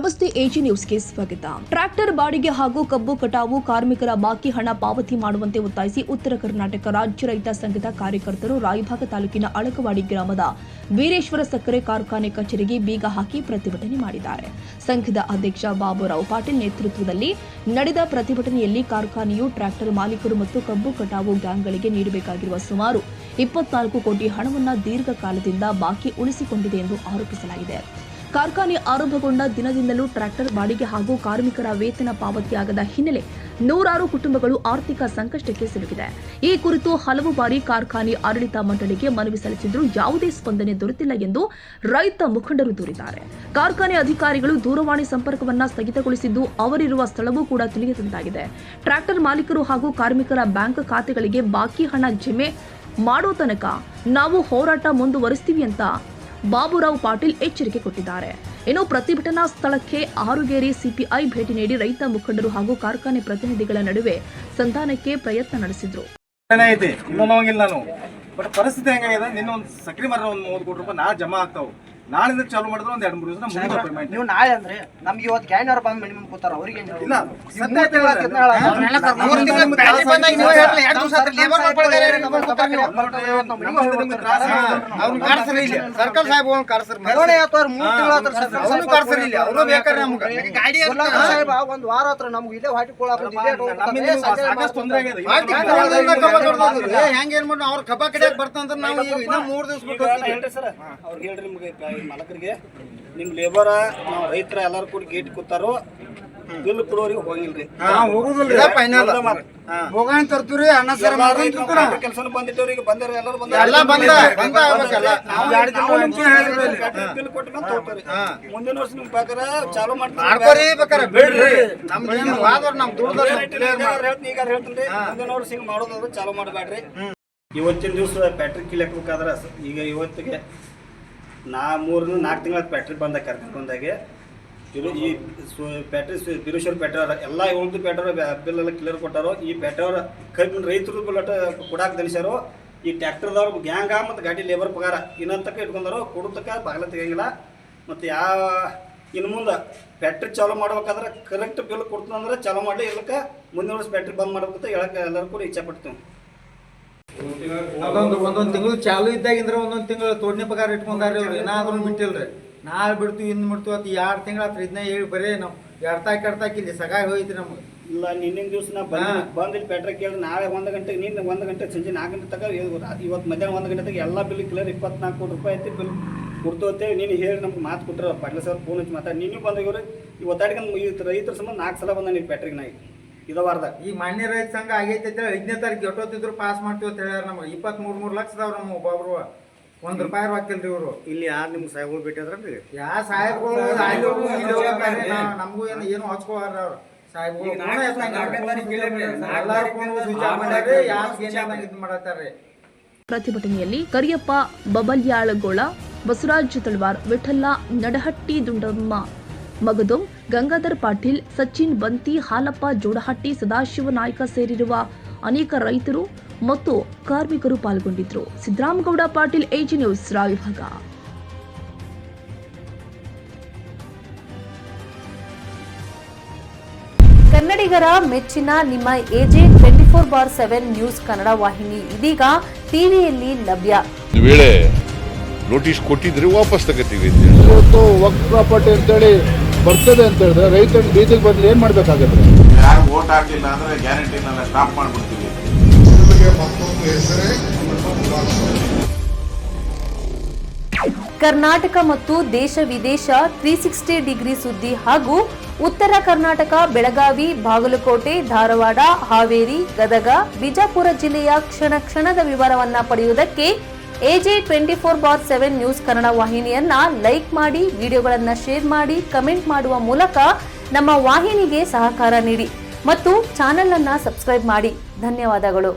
ನಮಸ್ತೆ ಎಜಿ ನ್ಯೂಸ್ಗೆ ಸ್ವಾಗತ. ಟ್ರ್ಯಾಕ್ಟರ್ ಬಾಡಿಗೆ ಹಾಗೂ ಕಬ್ಬು ಕಟಾವು ಕಾರ್ಮಿಕರ ಬಾಕಿ ಹಣ ಪಾವತಿ ಮಾಡುವಂತೆ ಒತ್ತಾಯಿಸಿ ಉತ್ತರ ಕರ್ನಾಟಕ ರಾಜ್ಯ ರೈತ ಸಂಘದ ಕಾರ್ಯಕರ್ತರು ರಾಯಭಾಗ ತಾಲೂಕಿನ ಅಳಕವಾಡಿ ಗ್ರಾಮದ ವೀರೇಶ್ವರ ಸಕ್ಕರೆ ಕಾರ್ಖಾನೆ ಕಚೇರಿಗೆ ಬೀಗ ಹಾಕಿ ಪ್ರತಿಭಟನೆ ಮಾಡಿದ್ದಾರೆ. ಸಂಘದ ಅಧ್ಯಕ್ಷ ಬಾಬುರಾವ್ ಪಾಟೀಲ್ ನೇತೃತ್ವದಲ್ಲಿ ನಡೆದ ಪ್ರತಿಭಟನೆಯಲ್ಲಿ ಕಾರ್ಖಾನೆಯು ಟ್ರ್ಯಾಕ್ಟರ್ ಮಾಲೀಕರು ಮತ್ತು ಕಬ್ಬು ಕಟಾವು ಗ್ಯಾಂಗ್ಗಳಿಗೆ ನೀಡಬೇಕಾಗಿರುವ ಸುಮಾರು 24 ಕೋಟಿ ಹಣವನ್ನು ದೀರ್ಘಕಾಲದಿಂದ ಬಾಕಿ ಉಳಿಸಿಕೊಂಡಿದೆ ಎಂದು ಆರೋಪಿಸಲಾಗಿದೆ. ಕಾರ್ಖಾನೆ ಆರಂಭಗೊಂಡ ದಿನದಿಂದಲೂ ಟ್ರ್ಯಾಕ್ಟರ್ ಬಾಡಿಗೆ ಹಾಗೂ ಕಾರ್ಮಿಕರ ವೇತನ ಪಾವತಿಯಾಗದ ಹಿನ್ನೆಲೆ ನೂರಾರು ಕುಟುಂಬಗಳು ಆರ್ಥಿಕ ಸಂಕಷ್ಟಕ್ಕೆ ಸಿಲುಕಿದೆ. ಈ ಕುರಿತು ಹಲವು ಬಾರಿ ಕಾರ್ಖಾನೆ ಆಡಳಿತ ಮಂಡಳಿಗೆ ಮನವಿ ಸಲ್ಲಿಸಿದ್ರೂ ಯಾವುದೇ ಸ್ಪಂದನೆ ದೊರೆತಿಲ್ಲ ಎಂದು ರೈತ ಮುಖಂಡರು ದೂರಿದ್ದಾರೆ. ಕಾರ್ಖಾನೆ ಅಧಿಕಾರಿಗಳು ದೂರವಾಣಿ ಸಂಪರ್ಕವನ್ನ ಸ್ಥಗಿತಗೊಳಿಸಿದ್ದು ಅವರಿರುವ ಸ್ಥಳವೂ ಕೂಡ ತಿಳಿಯದಂತಾಗಿದೆ. ಟ್ರ್ಯಾಕ್ಟರ್ ಮಾಲೀಕರು ಹಾಗೂ ಕಾರ್ಮಿಕರ ಬ್ಯಾಂಕ್ ಖಾತೆಗಳಿಗೆ ಬಾಕಿ ಹಣ ಜಮೆ ಮಾಡೋ ತನಕ ನಾವು ಹೋರಾಟ ಮುಂದುವರಿಸ್ತೀವಿ ಅಂತ ಬಾಬುರಾವ್ ಪಾಟೀಲ್ ಎಚ್ಚರಿಕೆ ಕೊಟ್ಟಿದ್ದಾರೆ. ಇನ್ನು ಪ್ರತಿಭಟನಾ ಸ್ಥಳಕ್ಕೆ ಆರುಗೇರಿ ಸಿಪಿಐ ಭೇಟಿ ನೀಡಿ ರೈತ ಮುಖಂಡರು ಹಾಗೂ ಕಾರ್ಖಾನೆ ಪ್ರತಿನಿಧಿಗಳ ನಡುವೆ ಸಂಧಾನಕ್ಕೆ ಪ್ರಯತ್ನ ನಡೆಸಿದ್ರು. ಪರಿಸ್ಥಿತಿ ಹೆಂಗಾಗಿದೆ, ನಿನ್ನ ಒಂದು ಸಕ್ರಿ ಮರ ಒಂದು 30 ಕೋಟಿ ರೂಪಾಯಿ ನಾಳೆ ಜಮಾ ಆಗ್ತಾವು. ನಾಳಿಂದ ಚಾಲು ಮಾಡಿದ್ರೆ ಒಂದು 2-3 ದಿವಸ ಮುಗಿದ ಪೇಮೆಂಟ್. ನೀವು ನಾಳೆ ಅಂದ್ರೆ ನಮ್ಗೆ ಇವತ್ತು ಗ್ಯಾನ್ಯವ್ರು ಬಂದು ಮಿನಿಮಮ್ ಕೂತಾರ, ಅವರಿಗೆ ಇಲ್ಲ ಸರ್ಕಲ್ ಸಾಹೇಬ್ ಒಂದು ವಾರ ಹತ್ರ ನಮ್ಗೆ ಇಲ್ಲೇ ಹೊಟ್ಟಿ ಹೆಂಗ ಏನ್ ಮಾಡಿ ಅವ್ರ ಕಬ್ಬ ಕಡೆ ಬರ್ತಂದ್ರೆ ನಾವು ಇನ್ನ 3 ದಿವಸ ಬಿಟ್ಟು ಅವ್ರಿಗೆ ಹೇಳ್ರಿ ನಿಮ್ಗೆ ಮಾಲಕರಿಗೆ ನಿಮ್ ಲೇಬರ್ ನಾವು ರೈತರ ಎಲ್ಲಾರು ಕೂಡ ಗೇಟ್ ಕೂತಾರೋ ಬಿಲ್ ಕೊಡೋರಿಗೆ ಹೋಗಿಲ್ರಿ ಹೋಗೋಣ ತರ್ತೀವ್ರಿ ಅಣ್ಣ ಸರ್ ಕೆಲಸ ಬಂದಿಟ್ಟವ್ರಿಗೆ ಬಂದಾರ ಎಲ್ಲರೂ ಬಿಲ್ ಕೊಟ್ಟು ಬಂದು ತಗೋತಾರೆ. ಮುಂದಿನ ವರ್ಷ ನಿಮ್ ಬೇಕಾರೆ ಚಾಲು ಮಾಡ್ತಾರೆ ಈಗ ಹೇಳ್ತೀನಿ. ಮುಂದಿನ ವರ್ಷ ಹಿಂಗ್ ಮಾಡೋದಾದ್ರೆ ಚಾಲು ಮಾಡಬೇಡ್ರಿ. ಇವತ್ತಿನ ದಿವಸ ಬ್ಯಾಟ್ರಿ ಕಿಲಾಕ್ಬೇಕಾದ್ರೆ ಈಗ ಇವತ್ತಿಗೆ 3-4 ತಿಂಗಳ ಬ್ಯಾಟ್ರಿ ಬಂದ ಕರ್ಕೊಂಡು ಬಂದಾಗೆ ಈ ಬ್ಯಾಟ್ರಿ ಬಿರುಶ್ವರ ಪೆಟ್ರೋಲ್ ಎಲ್ಲ 7 ಪೆಟ್ರೋಲ್ ಬಿಲ್ ಎಲ್ಲ ಕ್ಲಿಯರ್ ಕೊಟ್ಟಾರೋ. ಈ ಪೆಟ್ರೋಲ್ ಕೈ ರೈತರು ಬಿಲ್ಲಟ ಕೊಡಾಕ್ ತಿಳಿಸ್ಯಾರೋ. ಈ ಟ್ರ್ಯಾಕ್ಟರ್ದವ್ರು ಗ್ಯಾಂಗ ಮತ್ತು ಗಾಡಿ ಲೇಬರ್ ಪಗಾರ ಇನ್ನೊಂದು ತಕ್ಕ ಇಟ್ಕೊಂಡಾರೋ ಕೊಡೋತಕ್ಕ ಬಾಗಿಲ ತೆಗಿಯಂಗಿಲ್ಲ. ಮತ್ತು ಇನ್ನು ಮುಂದೆ ಬ್ಯಾಟ್ರಿ ಚಾಲು ಮಾಡ್ಬೇಕಾದ್ರೆ ಕರೆಕ್ಟ್ ಬಿಲ್ ಕೊಡ್ತಂದ್ರೆ ಚಾಲು ಮಾಡಲಿ, ಇಲ್ಲಕ್ಕೆ ಮುಂದಿನ ವರ್ಷ ಬ್ಯಾಟ್ರಿ ಬಂದ್ ಮಾಡ್ಬೇಕಂತ ಹೇಳಕ್ಕೆ ಎಲ್ಲರೂ ಕೂಡ ಇಚ್ಛೆ ಪಡ್ತೀವಿ. ಒಂದೊಂದು ತಿಂಗಳು ಚಾಲು ಇದ್ದಾಗಿಂದ್ರೆ ಒಂದೊಂದು ತಿಂಗಳು ತೋಡನೆ ಪಗಾರ ಇಟ್ಕೊಂಡಾರಿ ಅವ್ರು ಏನಾದ್ರೂ ಬಿಟ್ಟಿಲ್ರಿ. ನಾಳೆ ಬಿಡ್ತೀವಿ ಇನ್ನು ಬಿಡ್ತೀವಿ ಅದು 2 ತಿಂಗಳ ಹತ್ರ ಇದನ್ನ ಹೇಳಿ ಬರೀ ನಾವು ಎಡ್ತಾಕ್ ಇಲ್ಲಿ ಸಗಾಯಿ ಹೋಯ್ತು ನಮ್ಗೆ. ಇಲ್ಲ ನಿನ್ನಿನ ದಿವಸ ನಾ ಬಂದಿಲ್ಲಿ ಪೆಟ್ರೋಲ್ ಕೇಳಿದ್ರೆ ನಾಳೆ 1 ಗಂಟೆಗೆ ನಿನ್ನೆ 1 ಗಂಟೆ ಸಂಜೆ 4 ಗಂಟೆ ತಗ ಇವತ್ತು ಮಧ್ಯಾಹ್ನ 1 ಗಂಟೆ ತಗ ಎಲ್ಲ ಬಿಲ್ ಕ್ಲಿಯರ್ 24 ಕೋಟಿ ರೂಪಾಯಿ ಐತಿ ಬಿಲ್ ಕೊಡ್ತೋತೇವೆ. ನೀನು ಹೇಳಿ ನಮ್ಗೆ ಮಾತು ಕೊಟ್ಟರೆ ಪಾಟೀಲ್ ಸರ್ ಫೋನ್ ಹಚ್ಚಿ ಮಾತಾಡಿ ನೀನು ಬಂದಿವ್ರಿ. ಈ ಒತ್ತಾಡಿಗೆ ರೈತರ ಸಂಬಂಧ 4 ಸಲ ಬಂದ ನೀವು ಪೆಟ್ರಿಗೆ ನಾಯಿ ಇದವಾರ್ದಾಗ. ಈಗ ಮಾನ್ಯ ರೈತ ಸಂಘ ಆಗೈತೆ ಅಂತ ಹೇಳಿ 5ನೇ ತಾರೀಕು ಎಷ್ಟೊತ್ತಿದ್ರು ಪಾಸ್ ಮಾಡ್ತೀವಿ ಅಂತ ಹೇಳ್ಯಾರ. ನಮ್ಗೆ 23 ಲಕ್ಷ ಅದಾವ ನಮ್ಮ ಒಬ್ಬೊಬ್ರು. ₹1 ಹಾಕಿಲ್ರಿ ಇವರು. ಇಲ್ಲಿ ಯಾರು ನಿಮ್ಗೆ ಸಾಹೇಬ್ಗಳು ಭೇಟಿ ಅದ್ರಲ್ರಿ? ಯಾವ ಸಾಹೇಬ್ಗಳು ನಮಗೂ ಏನು ಹಚ್ಕೋವಾರ ಅವ್ರು ಸಾಹೇಬ್ಗಳು ಮಾಡತ್ತಾರ್ರಿ. ಪ್ರತಿಭಟನೆಯಲ್ಲಿ ಕರಿಯಪ್ಪ ಬಬಲ್ಯಾಳಗೋಳ, ಬಸವರಾಜ್ ತಳವಾರ್, ವಿಠಲ್ಲ ನಡಹಟ್ಟಿ, ದುಂಡಮ್ಮ ಮಗದೋಂ, ಗಂಗಾಧರ್ ಪಾಟೀಲ್, ಸಚಿನ್ ಬಂತಿ, ಹಾಲಪ್ಪ ಜೋಡಹಟ್ಟಿ, ಸದಾಶಿವ ನಾಯ್ಕ ಸೇರಿರುವ ಅನೇಕ ರೈತರು ಮತ್ತು ಕಾರ್ಮಿಕರು ಪಾಲ್ಗೊಂಡಿದ್ದರು. Siddaramagouda Patil, AG news, Raibag. ಕನ್ನಡಿಗರ ಮೆಚ್ಚಿನ ನಿಮ್ಮ ಎಜೆ 24/7 ನ್ಯೂಸ್ ಕನ್ನಡ ವಾಹಿನಿ ಇದೀಗ ಟಿವಿಯಲ್ಲಿ ಲಭ್ಯ. ವೇಳೆ ನೋಟಿಸ್ ಕೊಟ್ಟಿದ್ರೆ ವಾಪಸ್ ತಗೋತೀವಿ. ಇವತ್ತು ವಕ್ಫ್ ಪ್ರಾಪರ್ಟಿ ಅಂತೇಳಿ ಬರ್ತದೆ ಅಂತ ಹೇಳಿದ್ರೆ ರೈತರ ಬೀದಿಗೆ ಬದಲು ಏನ್ ಮಾಡ್ಬೇಕಾಗತ್ತೆ? ಯಾರು ವೋಟ್ ಹಾಕಲಿಲ್ಲ ಅಂದ್ರೆ ಗ್ಯಾರಂಟಿನೆಲ್ಲ ಸ್ಟಾಪ್ ಮಾಡ್ಬಿಡ್ತೀವಿ. ಕರ್ನಾಟಕ ಮತ್ತು ದೇಶ ವಿದೇಶ 360 ಡಿಗ್ರಿ ಸುದ್ದಿ ಹಾಗೂ ಉತ್ತರ ಕರ್ನಾಟಕ, ಬೆಳಗಾವಿ, ಬಾಗಲಕೋಟೆ, ಧಾರವಾಡ, ಹಾವೇರಿ, ಗದಗ, ಬಿಜಾಪುರ ಜಿಲ್ಲೆಯ ಕ್ಷಣ ಕ್ಷಣದ ವಿವರವನ್ನ ಪಡೆಯುವುದಕ್ಕೆ ಎಜೆ 24/7 ನ್ಯೂಸ್ ಕನ್ನಡ ವಾಹಿನಿಯನ್ನ ಲೈಕ್ ಮಾಡಿ, ವಿಡಿಯೋಗಳನ್ನ ಶೇರ್ ಮಾಡಿ, ಕಮೆಂಟ್ ಮಾಡುವ ಮೂಲಕ ನಮ್ಮ ವಾಹಿನಿಗೆ ಸಹಕಾರ ನೀಡಿ ಮತ್ತು ಚಾನೆಲ್ ಅನ್ನ ಸಬ್ಸ್ಕ್ರೈಬ್ ಮಾಡಿ. ಧನ್ಯವಾದಗಳು.